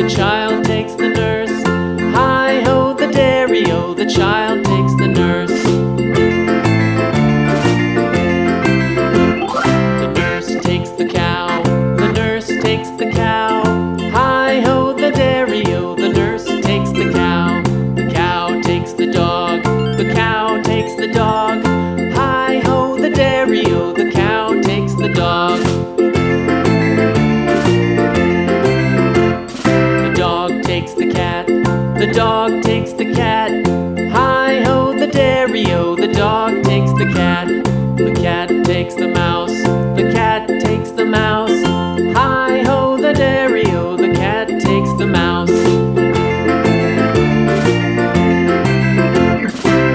the child takes the nurse. Hi-ho, the dairy-o, the child takes the nurse. The nurse takes the cow, the nurse takes the cow. Hi-ho, the dairy-o, the nurse takes the cow. The cow takes the dog, the cow takes the dog. Hi-ho, the dairy-o, the cow takes the dog. The dog takes the cat, the dog takes the cat. Hi-ho, the dairy-o, the dog takes the cat. The cat takes the mouse, the cat takes the mouse. Hi-ho, the dairy-o, the cat takes the mouse.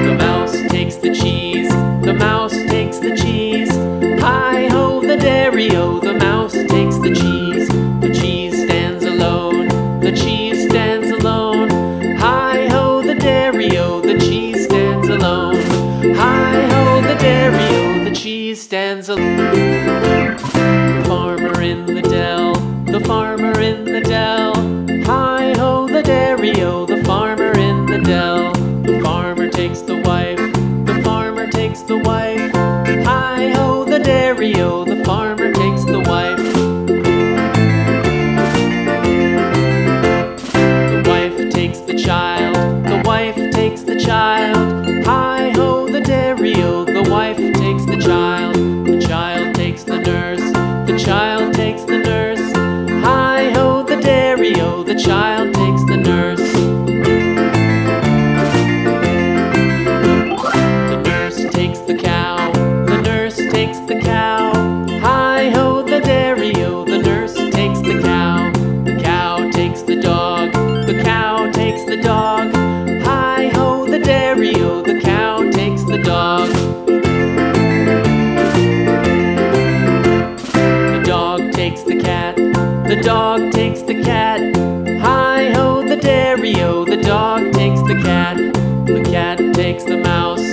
The mouse takes the cheese, the mouse takes the cheese. Hi-ho, the dairy-o, the mouse takes the cheese. The cheese stands alone, the cheese stands alone. Hi-ho, the dairy-o, the cheese stands alone. Hi-ho, the dairy-o, the cheese stands alone. The farmer in the dell, the farmer in the dell. Hi-ho, the dairy-o, the farmer in the dell. The farmer takes the wife, the farmer takes the wife. Hi-ho, the dairy-o, the farmer takes the wife. The wife takes the child, the wife takes the child. Hi-ho, the dairy-o, the wife takes the child. The child takes the nurse, the child takes the nurse. Hi-ho, the dairy-o, the child takes the nurse. The nurse takes the cow, the nurse takes the cow. Hi-ho, the dairy-o, the nurse takes the cow. The cow takes the dog, the cow takes the dog. Hi-ho, the dairy-o, the cow takes the dog. The dog takes the cat, the dog takes the cat. Hi-ho, the dairy-o, the dog takes the cat. The cat takes the mouse,